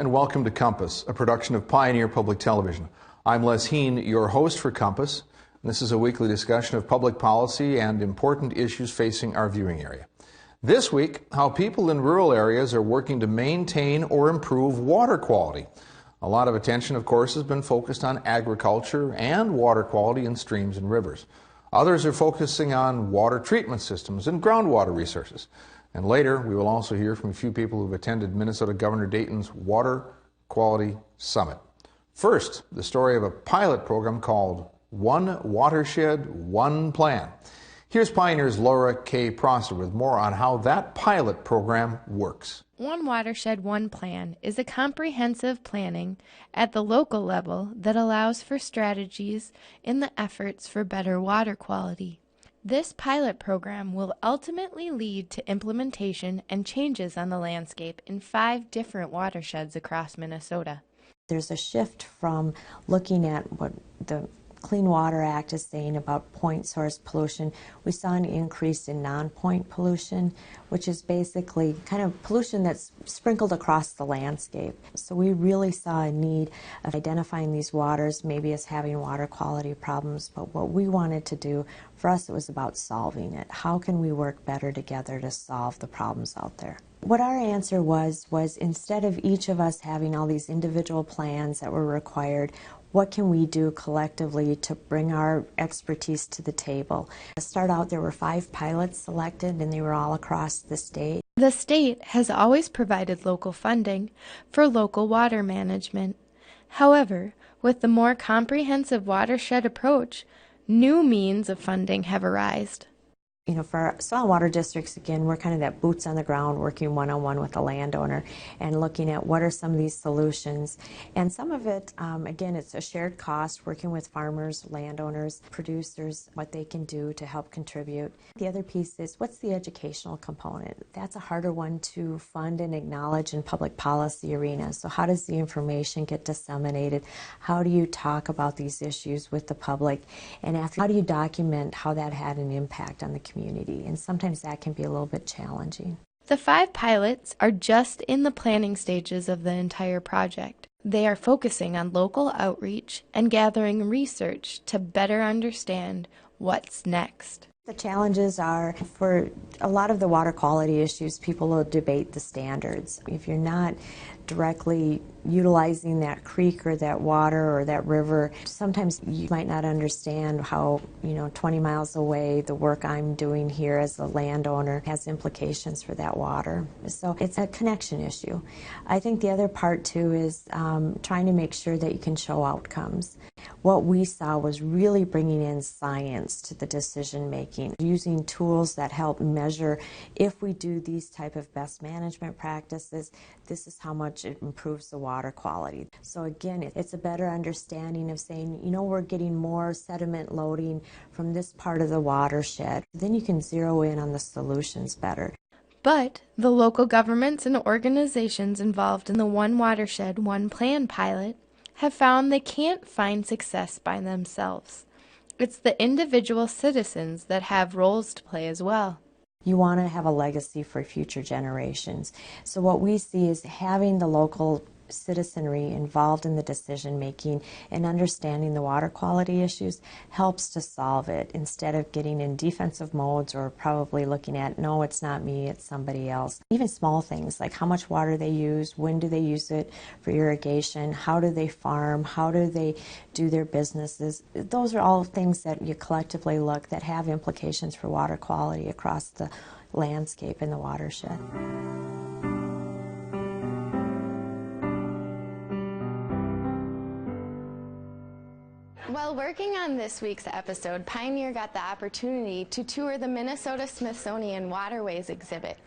and welcome to Compass, a production of Pioneer Public Television. I'm Les Heen, your host for Compass. This is a weekly discussion of public policy and important issues facing our viewing area. This week, how people in rural areas are working to maintain or improve water quality. A lot of attention, of course, has been focused on agriculture and water quality in streams and rivers. Others are focusing on water treatment systems and groundwater resources. And later, we will also hear from a few people who've attended Minnesota Governor Dayton's Water Quality Summit. First, the story of a pilot program called One Watershed, One Plan. Here's Pioneer's Laura K. Prosser with more on how that pilot program works. One Watershed, One Plan is a comprehensive planning at the local level that allows for strategies in the efforts for better water quality. This pilot program will ultimately lead to implementation and changes on the landscape in 5 different watersheds across Minnesota. There's a shift from looking at what the Clean Water Act is saying about point source pollution. We saw an increase in non-point pollution, which is basically kind of pollution that's sprinkled across the landscape. So we really saw a need of identifying these waters maybe as having water quality problems, but what we wanted to do, for us, it was about solving it. How can we work better together to solve the problems out there? What our answer was instead of each of us having all these individual plans that were required, what can we do collectively to bring our expertise to the table? To start out, there were 5 pilots selected, and they were all across the state. The state has always provided local funding for local water management. However, with the more comprehensive watershed approach, new means of funding have arisen. You know, for our soil and water districts, again, we're kind of that boots on the ground, working one-on-one with the landowner and looking at what are some of these solutions. And some of it, again, it's a shared cost, working with farmers, landowners, producers, what they can do to help contribute. The other piece is, what's the educational component? That's a harder one to fund and acknowledge in public policy arenas. So how does the information get disseminated? How do you talk about these issues with the public? And how do you document how that had an impact on the community? And sometimes that can be a little bit challenging. The 5 pilots are just in the planning stages of the entire project. They are focusing on local outreach and gathering research to better understand what's next. The challenges are, for a lot of the water quality issues, people will debate the standards. If you're not directly utilizing that creek or that water or that river, sometimes you might not understand how, 20 miles away, the work I'm doing here as a landowner has implications for that water. So it's a connection issue. I think the other part too is trying to make sure that you can show outcomes. What we saw was really bringing in science to the decision making, using tools that help measure if we do these type of best management practices, this is how much it improves the water quality. So again, it's a better understanding of saying, we're getting more sediment loading from this part of the watershed. Then you can zero in on the solutions better. But the local governments and organizations involved in the One Watershed, One Plan pilot have found they can't find success by themselves. It's the individual citizens that have roles to play as well. You want to have a legacy for future generations. So what we see is having the local citizenry involved in the decision making and understanding the water quality issues helps to solve it instead of getting in defensive modes or probably looking at, no, it's not me, it's somebody else. Even small things like how much water they use, when do they use it for irrigation, how do they farm, how do they do their businesses. Those are all things that you collectively look that have implications for water quality across the landscape in the watershed. While working on this week's episode, Pioneer got the opportunity to tour the Minnesota Smithsonian Waterways exhibit.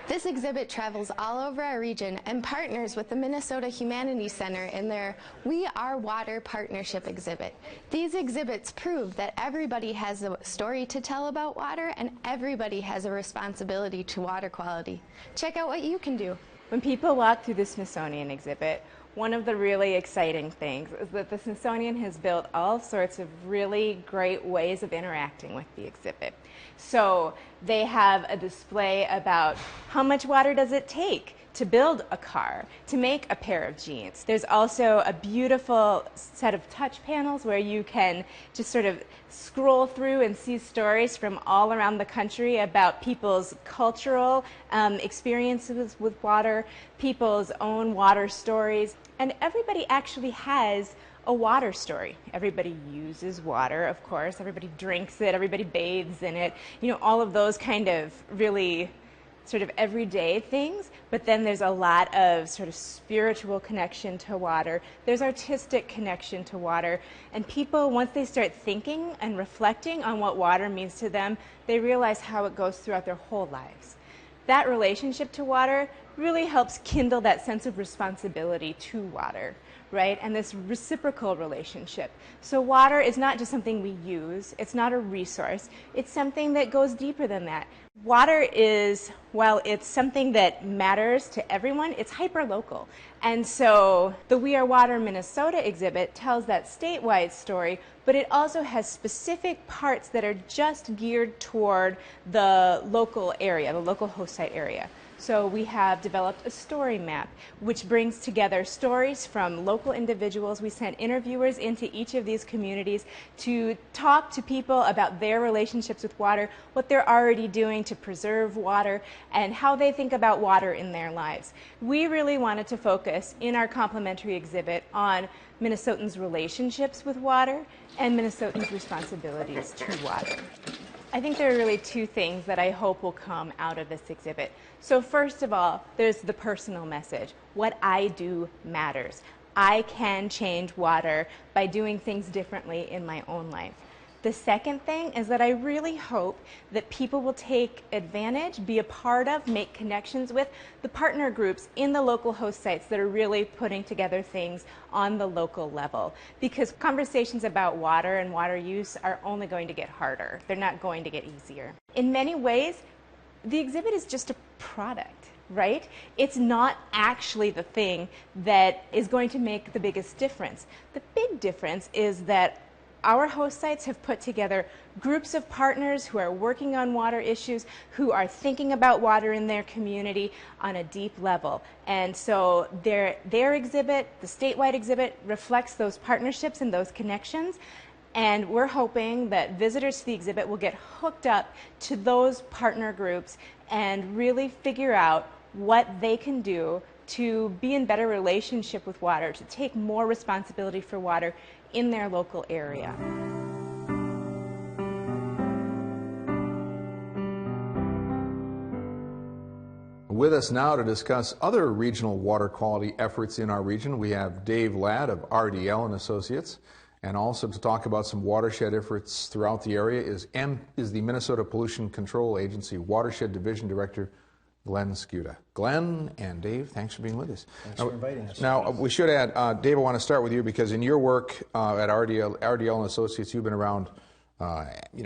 This exhibit travels all over our region and partners with the Minnesota Humanities Center in their We Are Water Partnership exhibit. These exhibits prove that everybody has a story to tell about water and everybody has a responsibility to water quality. Check out what you can do. When people walk through the Smithsonian exhibit, one of the really exciting things is that the Smithsonian has built all sorts of really great ways of interacting with the exhibit. So they have a display about how much water does it take to build a car, to make a pair of jeans. There's also a beautiful set of touch panels where you can just sort of scroll through and see stories from all around the country about people's cultural experiences with water, people's own water stories, and everybody actually has a water story. Everybody uses water, of course, everybody drinks it, everybody bathes in it, you know, all of those kind of really sort of everyday things, but then there's a lot of sort of spiritual connection to water. There's artistic connection to water. And people, once they start thinking and reflecting on what water means to them, they realize how it goes throughout their whole lives. That relationship to water really helps kindle that sense of responsibility to water, right? And this reciprocal relationship. So water is not just something we use, it's not a resource, it's something that goes deeper than that. Water is, while it's something that matters to everyone, it's hyper-local. And so the We Are Water Minnesota exhibit tells that statewide story, but it also has specific parts that are just geared toward the local area, the local host site area. So we have developed a story map, which brings together stories from local individuals. We sent interviewers into each of these communities to talk to people about their relationships with water, what they're already doing to preserve water, and how they think about water in their lives. We really wanted to focus in our complimentary exhibit on Minnesotans' relationships with water and Minnesotans' responsibilities to water. I think there are really two things that I hope will come out of this exhibit. So first of all, there's the personal message. What I do matters. I can change water by doing things differently in my own life. The second thing is that I really hope that people will take advantage, be a part of, make connections with the partner groups in the local host sites that are really putting together things on the local level. Because conversations about water and water use are only going to get harder. They're not going to get easier. In many ways, the exhibit is just a product, right? It's not actually the thing that is going to make the biggest difference. The big difference is that our host sites have put together groups of partners who are working on water issues, who are thinking about water in their community on a deep level. And so their exhibit, the statewide exhibit, reflects those partnerships and those connections. And we're hoping that visitors to the exhibit will get hooked up to those partner groups and really figure out what they can do to be in better relationship with water, to take more responsibility for water in their local area. With us now to discuss other regional water quality efforts in our region, we have Dave Ladd of RDL and Associates, and also to talk about some watershed efforts throughout the area is the Minnesota Pollution Control Agency Watershed Division Director Glenn Skuta. Glenn and Dave, thanks for being with us. Thanks for inviting us. Now, we should add, Dave, I want to start with you because in your work at RDL and Associates, you've been around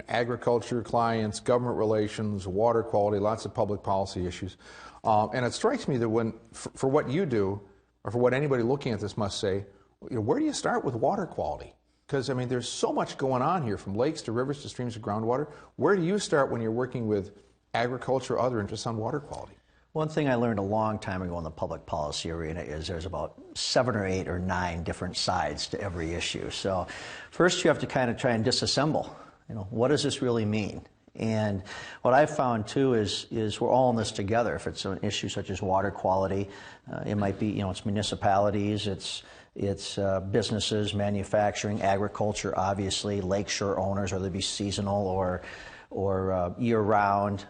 agriculture clients, government relations, water quality, lots of public policy issues. And it strikes me that for what you do, or for what anybody looking at this must say, where do you start with water quality? Because, I mean, there's so much going on here, from lakes to rivers to streams to groundwater. Where do you start when you're working with agriculture or other interests on water quality? One thing I learned a long time ago in the public policy arena is there's about 7 or 8 or 9 different sides to every issue. So first you have to kind of try and disassemble, what does this really mean? And what I've found too is we're all in this together. If it's an issue such as water quality, it might be, it's municipalities, it's businesses, manufacturing, agriculture, obviously, lakeshore owners, whether they be seasonal or year-round,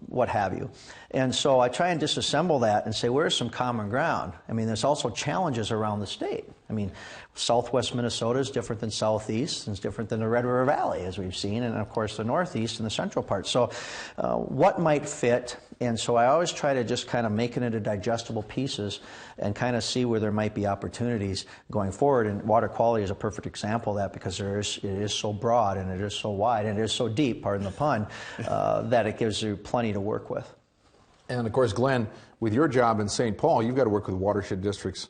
what have you. And so I try and disassemble that and say, where's some common ground? I mean, there's also challenges around the state. I mean, southwest Minnesota is different than southeast, and it's different than the Red River Valley, as we've seen, and of course the northeast and the central part. So what might fit? And so I always try to just kind of make it into digestible pieces and kind of see where there might be opportunities going forward. And water quality is a perfect example of that because it is so broad and it is so wide and it is so deep, pardon the pun, that it gives you plenty to work with. And of course, Glenn, with your job in St. Paul, you've got to work with watershed districts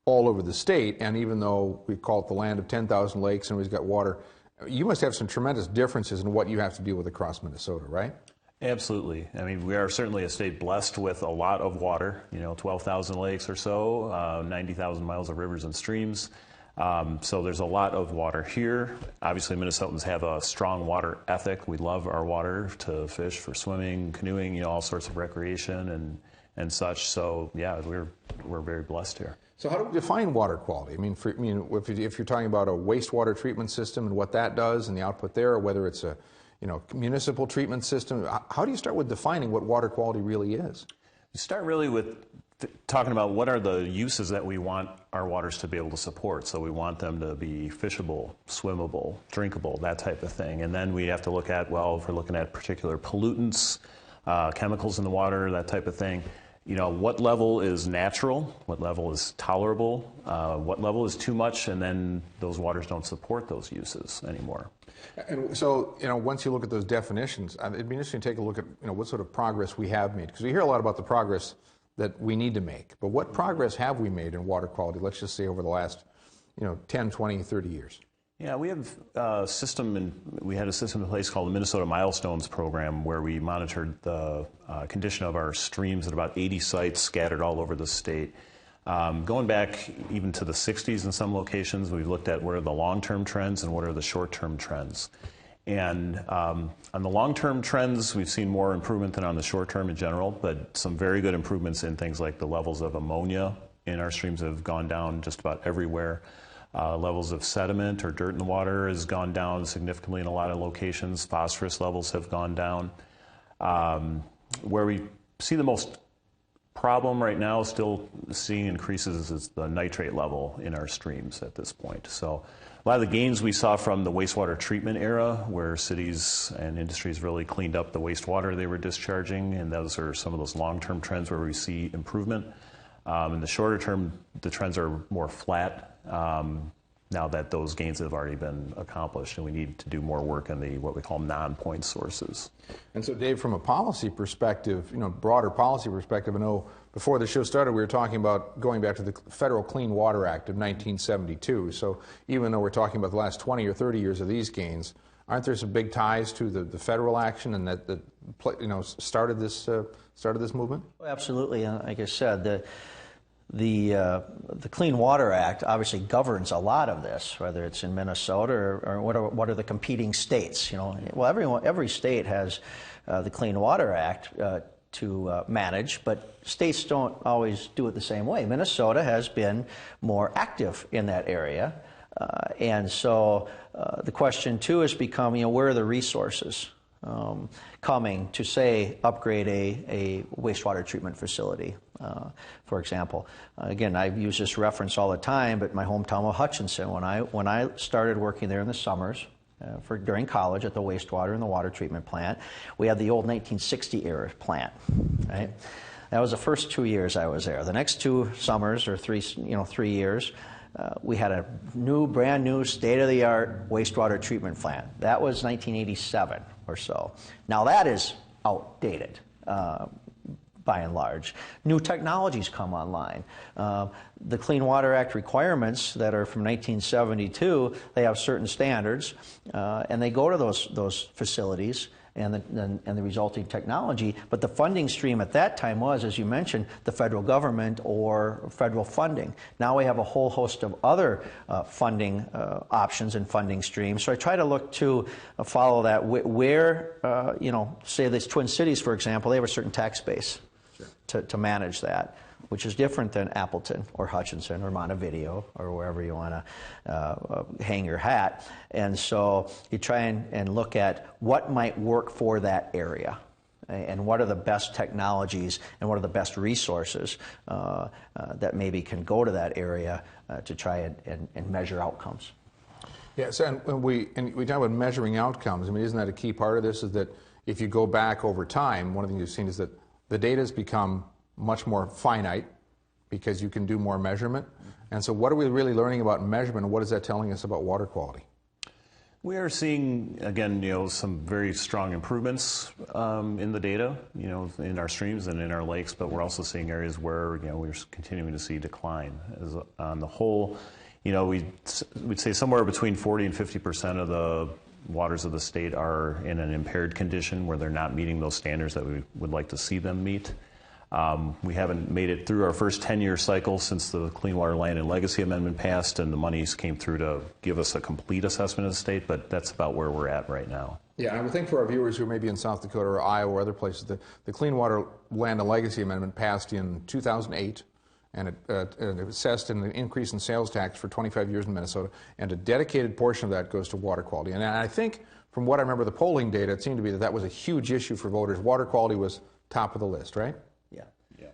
all over the state. And even though we call it the land of 10,000 lakes and we've got water, you must have some tremendous differences in what you have to deal with across Minnesota, right? Absolutely. I mean, we are certainly a state blessed with a lot of water, 12,000 lakes or so, 90,000 miles of rivers and streams. So there's a lot of water here. Obviously, Minnesotans have a strong water ethic. We love our water to fish, for swimming, canoeing, all sorts of recreation and such. So yeah, we're very blessed here. So how do we define water quality? I mean, if you're talking about a wastewater treatment system and what that does and the output there, or whether it's a municipal treatment system, how do you start with defining what water quality really is? You start really with talking about what are the uses that we want our waters to be able to support. So we want them to be fishable, swimmable, drinkable, that type of thing. And then we have to look at, well, if we're looking at particular pollutants, chemicals in the water, that type of thing, what level is natural, what level is tolerable, what level is too much, and then those waters don't support those uses anymore. And so, once you look at those definitions, it'd be interesting to take a look at, what sort of progress we have made. Because we hear a lot about the progress that we need to make. But what progress have we made in water quality, let's just say over the last, 10, 20, 30 years? Yeah, we have a system, and we had a system in place called the Minnesota Milestones Program, where we monitored the condition of our streams at about 80 sites scattered all over the state. Going back even to the 60s in some locations, we've looked at what are the long-term trends and what are the short-term trends. And on the long-term trends, we've seen more improvement than on the short-term in general, but some very good improvements in things like the levels of ammonia in our streams have gone down just about everywhere. Levels of sediment or dirt in the water has gone down significantly in a lot of locations. Phosphorus levels have gone down. Where we see the most problem right now, still seeing increases, is the nitrate level in our streams at this point. So a lot of the gains we saw from the wastewater treatment era, where cities and industries really cleaned up the wastewater they were discharging, and those are some of those long-term trends where we see improvement. In the shorter term, the trends are more flat now that those gains have already been accomplished, and we need to do more work on the what we call non-point sources. And so, Dave, from a policy perspective, broader policy perspective, I know before the show started we were talking about going back to the Federal Clean Water Act of 1972. So even though we're talking about the last 20 or 30 years of these gains, aren't there some big ties to the federal action and that started this movement? Well, absolutely. Like I said, the Clean Water Act obviously governs a lot of this, whether it's in Minnesota or what are the competing states. Well, every state has the Clean Water Act to manage, but states don't always do it the same way. Minnesota has been more active in that area, and so the question too has become, where are the resources coming to, say, upgrade a wastewater treatment facility, for example. Again, I've used this reference all the time, but my hometown of Hutchinson, when I started working there in the summers during college at the wastewater and the water treatment plant, we had the old 1960 era plant, right? That was the first 2 years I was there. The next 2 summers or 3 years, we had a brand new, state-of-the-art wastewater treatment plant. That was 1987 or so. Now that is outdated, by and large. New technologies come online. The Clean Water Act requirements that are from 1972, they have certain standards, and they go to those facilities and the resulting technology. But the funding stream at that time was, as you mentioned, the federal government or federal funding. Now we have a whole host of other funding options and funding streams. So I try to look to follow that where, say the Twin Cities, for example, they have a certain tax base to manage that, which is different than Appleton or Hutchinson or Montevideo or wherever you want to hang your hat. And so you try and look at what might work for that area and what are the best technologies and what are the best resources that maybe can go to that area to try and measure outcomes. Yes, and we talk about measuring outcomes. I mean, isn't that a key part of this, is that if you go back over time, one of the things you've seen is that the data has become much more finite because you can do more measurement. And so what are we really learning about measurement, and what is that telling us about water quality? We are seeing, again, some very strong improvements in the data, in our streams and in our lakes, but we're also seeing areas where, we're continuing to see decline. On the whole, we'd say somewhere between 40 and 50% of waters of the state are in an impaired condition where they're not meeting those standards that we would like to see them meet. We haven't made it through our first 10-year cycle since the Clean Water Land and Legacy Amendment passed and the monies came through to give us a complete assessment of the state, but that's about where we're at right now. Yeah, and I would think for our viewers who may be in South Dakota or Iowa or other places, the Clean Water Land and Legacy Amendment passed in 2008, and it assessed an increase in sales tax for 25 years in Minnesota, and a dedicated portion of that goes to water quality. And I think, from what I remember the polling data, it seemed to be that was a huge issue for voters. Water quality was top of the list, right? Yeah.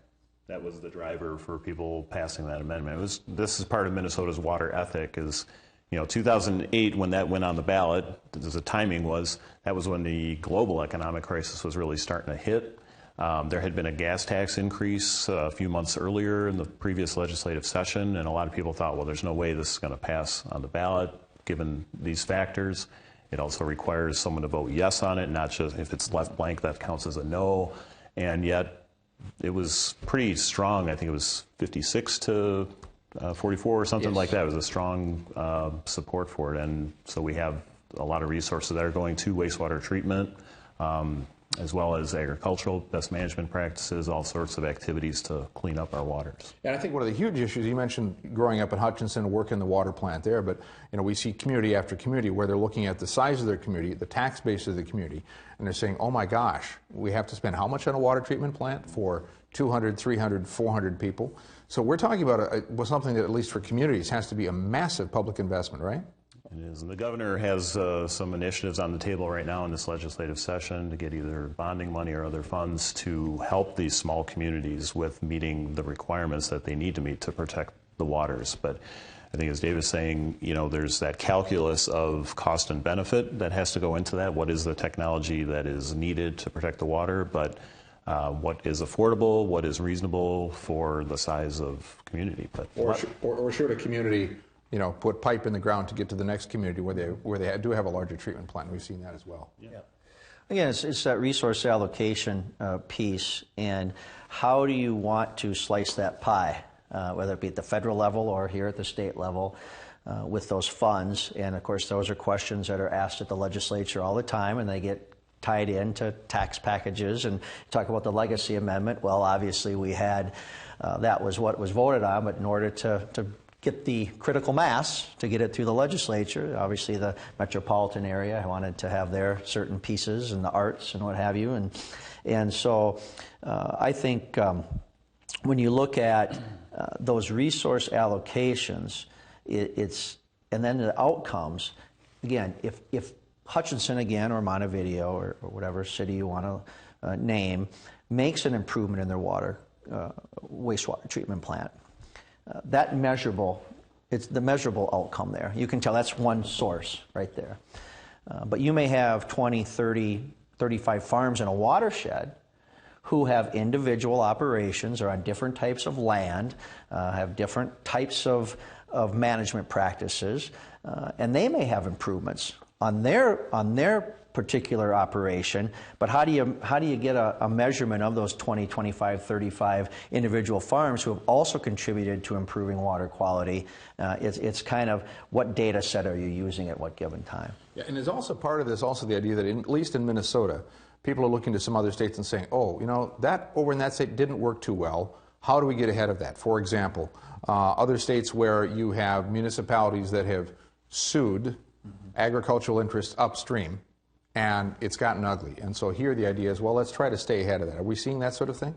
That was the driver for people passing that amendment. This is part of Minnesota's water ethic. 2008, when that went on the ballot, as the timing was, that was when the global economic crisis was really starting to hit. There had been a gas tax increase a few months earlier in the previous legislative session, and a lot of people thought, well, there's no way this is going to pass on the ballot given these factors. It also requires someone to vote yes on it, not just if it's left blank, that counts as a no. And yet, it was pretty strong. I think it was 56 to 44 or something like that. It was a strong support for it. And so we have a lot of resources that are going to wastewater treatment, as well as agricultural, best management practices, all sorts of activities to clean up our waters. And I think one of the huge issues, you mentioned growing up in Hutchinson, working the water plant there, but we see community after community where they're looking at the size of their community, the tax base of the community, and they're saying, oh my gosh, we have to spend how much on a water treatment plant for 200, 300, 400 people? So we're talking about something that, at least for communities, has to be a massive public investment, right? It is. And the governor has some initiatives on the table right now in this legislative session to get either bonding money or other funds to help these small communities with meeting the requirements that they need to meet to protect the waters. But I think, as Dave is saying, there's that calculus of cost and benefit that has to go into that. What is the technology that is needed to protect the water? But what is affordable? What is reasonable for the size of community? But or should a community put pipe in the ground to get to the next community where they do have a larger treatment plant? We've seen that as well. Yeah. Again, it's that resource allocation piece, and how do you want to slice that pie, whether it be at the federal level or here at the state level, with those funds. And of course, those are questions that are asked at the legislature all the time, and they get tied into tax packages. And talk about the Legacy Amendment. Well, obviously we had, that was what was voted on, but in order to get the critical mass to get it through the legislature, obviously the metropolitan area wanted to have their certain pieces and the arts and what have you. And so I think when you look at those resource allocations, and then the outcomes, again, if Hutchinson again, or Montevideo, or whatever city you want to name, makes an improvement in their wastewater treatment plant, that measurable, it's the measurable outcome there. You can tell that's one source right there. But you may have 20, 30, 35 farms in a watershed who have individual operations or on different types of land, have different types of management practices, and they may have improvements on their particular operation, but how do you get a measurement of those 20, 25, 35 individual farms who have also contributed to improving water quality? It's kind of what data set are you using at what given time? Yeah, and there's also part of this, also the idea that at least in Minnesota, people are looking to some other states and saying, oh, that over in that state didn't work too well. How do we get ahead of that? For example, other states where you have municipalities that have sued agricultural interests upstream, and it's gotten ugly. And so here the idea is, well, let's try to stay ahead of that. Are we seeing that sort of thing?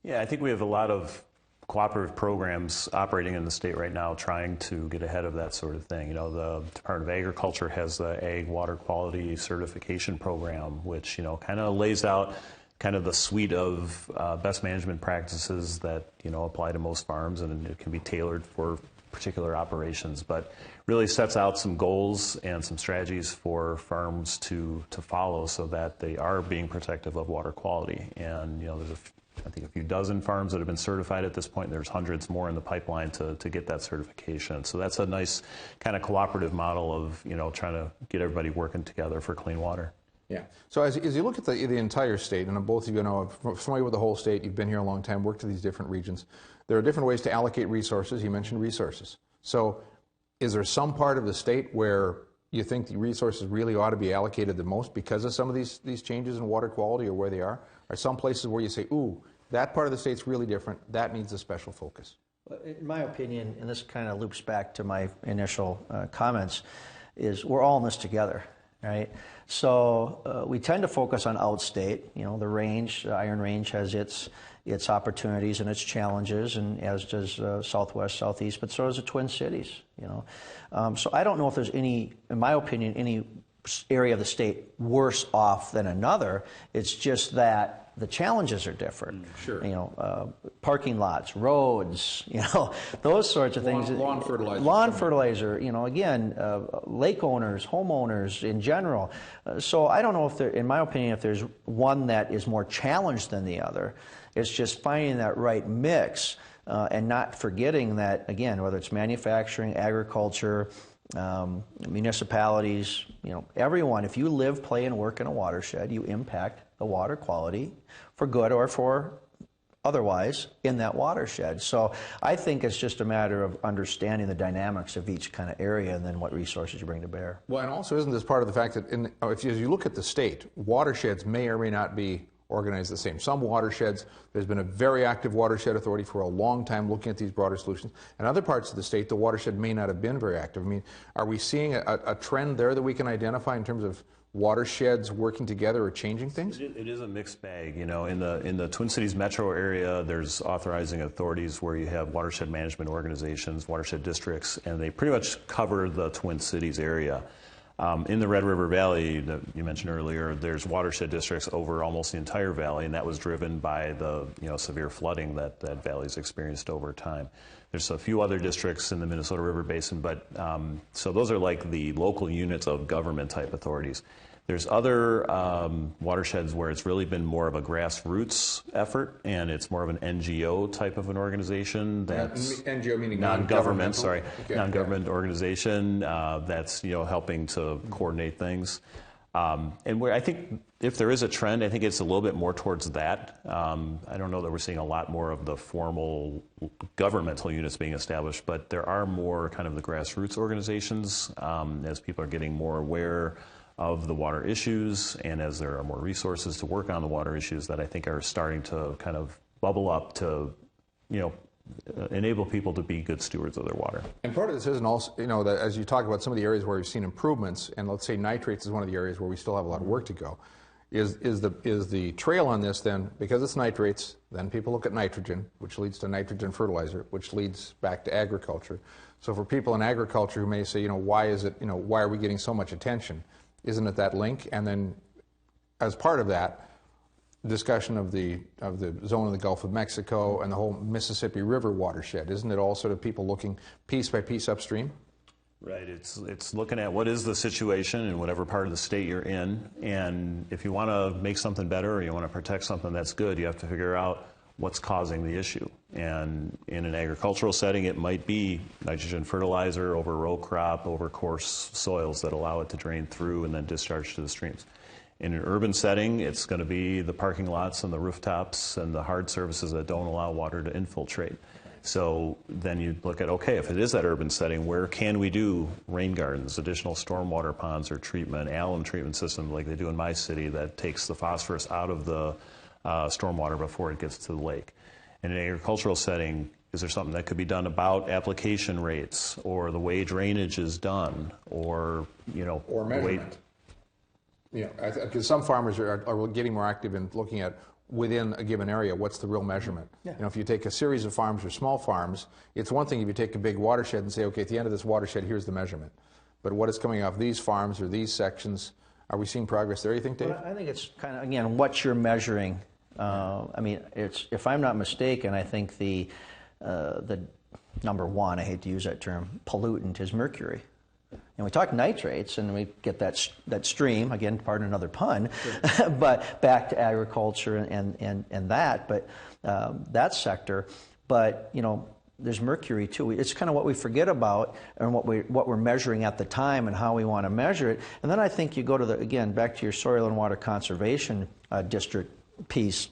Yeah, I think we have a lot of cooperative programs operating in the state right now trying to get ahead of that sort of thing. The Department of Agriculture has the Ag Water Quality Certification Program, which, kind of lays out kind of the suite of best management practices that, apply to most farms, and it can be tailored for particular operations, but really sets out some goals and some strategies for farms to follow so that they are being protective of water quality. And there's I think a few dozen farms that have been certified at this point. There's hundreds more in the pipeline to get that certification. So that's a nice kind of cooperative model of trying to get everybody working together for clean water. Yeah. So as you look at the entire state, and both of you are familiar with the whole state, you've been here a long time, worked in these different regions. There are different ways to allocate resources. You mentioned resources. So is there some part of the state where you think the resources really ought to be allocated the most because of some of these changes in water quality or where they are? Are some places where you say, ooh, that part of the state's really different, that needs a special focus? In my opinion, and this kind of loops back to my initial comments, is we're all in this together, right? So we tend to focus on outstate. You know, the range, the Iron Range has its opportunities and its challenges, and as does Southwest, Southeast, but so does the Twin Cities, you know. So I don't know if there's any, in my opinion, any area of the state worse off than another. It's just that the challenges are different. Sure. You know, parking lots, roads, you know, those sorts of things. Lawn fertilizer. Lawn fertilizer, you know, again, lake owners, homeowners in general. So I don't know if there, in my opinion, if there's one that is more challenged than the other. It's just finding that right mix and not forgetting that, again, whether it's manufacturing, agriculture, municipalities, you know, everyone, if you live, play, and work in a watershed, you impact the water quality for good or for otherwise in that watershed. So I think it's just a matter of understanding the dynamics of each kind of area and then what resources you bring to bear. Well, and also isn't this part of the fact that if you look at the state, watersheds may or may not be organized the same. Some watersheds, there's been a very active watershed authority for a long time looking at these broader solutions. In other parts of the state, the watershed may not have been very active. I mean, are we seeing a trend there that we can identify in terms of watersheds working together or changing things? It is a mixed bag. You know, in the Twin Cities metro area, there's authorizing authorities where you have watershed management organizations, watershed districts, and they pretty much cover the Twin Cities area. In the Red River Valley that you mentioned earlier, there's watershed districts over almost the entire valley, and that was driven by the severe flooding that valley's experienced over time. There's a few other districts in the Minnesota River Basin, but so those are like the local units of government type authorities. There's other watersheds where it's really been more of a grassroots effort, and it's more of an NGO type of an organization. That's NGO meaning non-government. Sorry, okay. non-government organization that's helping to coordinate things. And where I think if there is a trend, I think it's a little bit more towards that. I don't know that we're seeing a lot more of the formal governmental units being established, but there are more kind of the grassroots organizations as people are getting more aware of the water issues, and as there are more resources to work on the water issues that I think are starting to kind of bubble up to, enable people to be good stewards of their water. And part of this isn't also, that as you talk about some of the areas where we've seen improvements, and let's say nitrates is one of the areas where we still have a lot of work to go, is the trail on this then, because it's nitrates, then people look at nitrogen, which leads to nitrogen fertilizer, which leads back to agriculture. So for people in agriculture who may say, why are we getting so much attention? Isn't it that link? And then as part of that, discussion of the zone of the Gulf of Mexico and the whole Mississippi River watershed. Isn't it all sort of people looking piece by piece upstream? Right. It's looking at what is the situation in whatever part of the state you're in, and if you want to make something better or you want to protect something that's good, you have to figure out what's causing the issue. And in an agricultural setting, it might be nitrogen fertilizer over row crop, over coarse soils that allow it to drain through and then discharge to the streams. In an urban setting, it's going to be the parking lots and the rooftops and the hard surfaces that don't allow water to infiltrate. So then you look at, okay, if it is that urban setting, where can we do rain gardens, additional stormwater ponds or treatment, alum treatment system like they do in my city that takes the phosphorus out of the stormwater before it gets to the lake. In an agricultural setting, is there something that could be done about application rates or the way drainage is done or, or measurement? Because some farmers are getting more active in looking at within a given area, what's the real measurement? Yeah. If you take a series of farms or small farms, it's one thing if you take a big watershed and say, okay, at the end of this watershed, here's the measurement. But what is coming off these farms or these sections, are we seeing progress there, you think, Dave? Well, I think it's kind of, again, what you're measuring. It's, if I'm not mistaken, I think the number one, I hate to use that term, pollutant is mercury. And we talk nitrates, and we get that stream, again, pardon another pun, sure. But back to agriculture and that sector. But, there's mercury too. It's kind of what we forget about and what we're measuring at the time and how we want to measure it. And then I think you go to again, back to your soil and water conservation district piece.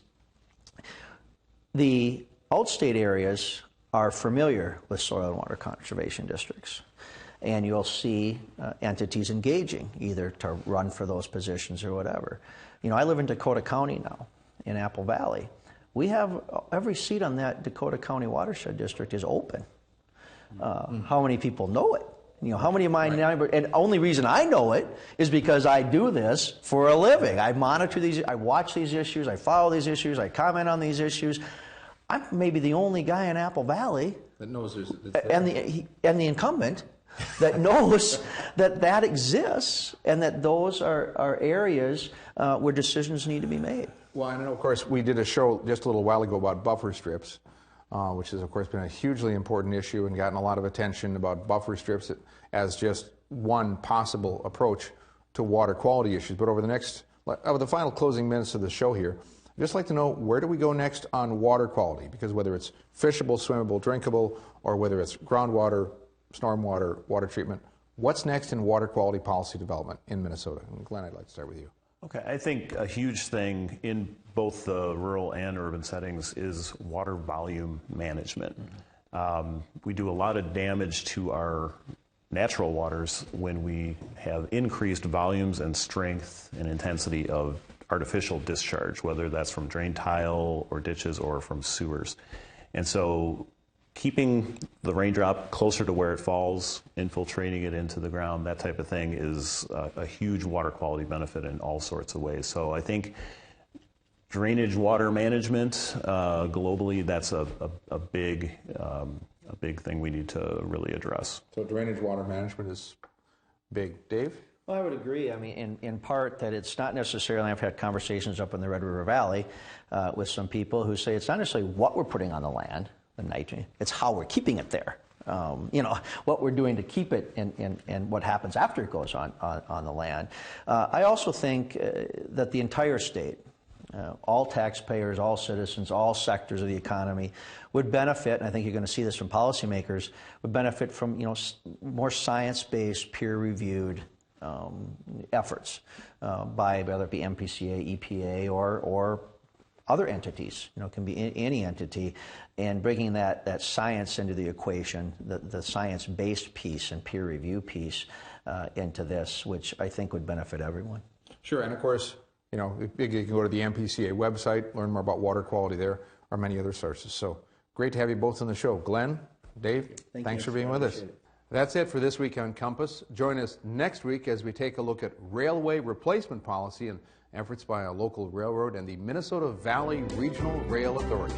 The outstate areas are familiar with soil and water conservation districts. and you'll see entities engaging, either to run for those positions or whatever. You know, I live in Dakota County now, in Apple Valley. We have every seat on that Dakota County Watershed District is open. How many people know it? You know, how many of my neighbors, and the only reason I know it is because I do this for a living. I monitor these, I watch these issues, I follow these issues, I comment on these issues. I'm maybe the only guy in Apple Valley that knows and the incumbent that knows that exists and that those are areas where decisions need to be made. Well, I know, of course, we did a show just a little while ago about buffer strips, which has, of course, been a hugely important issue and gotten a lot of attention about buffer strips as just one possible approach to water quality issues. But over the final closing minutes of the show here, I'd just like to know, where do we go next on water quality? Because whether it's fishable, swimmable, drinkable, or whether it's groundwater, stormwater, water treatment, what's next in water quality policy development in Minnesota? And Glenn, I'd like to start with you. Okay, I think a huge thing in both the rural and urban settings is water volume management. We do a lot of damage to our natural waters when we have increased volumes and strength and intensity of artificial discharge, whether that's from drain tile or ditches or from sewers. And so keeping the raindrop closer to where it falls, infiltrating it into the ground, that type of thing is a huge water quality benefit in all sorts of ways. So I think drainage water management globally, that's a big thing we need to really address. So drainage water management is big. Dave? Well, I would agree. I mean, in part that it's not necessarily, I've had conversations up in the Red River Valley with some people who say it's not necessarily what we're putting on the land, the nitrogen, it's how we're keeping it there. You know, what we're doing to keep it and what happens after it goes on the land. I also think that the entire state, all taxpayers, all citizens, all sectors of the economy would benefit, and I think you're going to see this from policymakers, would benefit from, you know, more science-based, peer-reviewed efforts by whether it be MPCA, EPA, or other entities. You know, it can be any entity, and bringing that science into the equation, the science-based piece and peer review piece into this, which I think would benefit everyone. Sure, and of course, you know, you can go to the MPCA website, learn more about water quality there, or many other sources. So great to have you both on the show. Glenn, Dave, thanks for being with us. That's it for this week on Compass. Join us next week as we take a look at railway replacement policy and efforts by a local railroad and the Minnesota Valley Regional Rail Authority.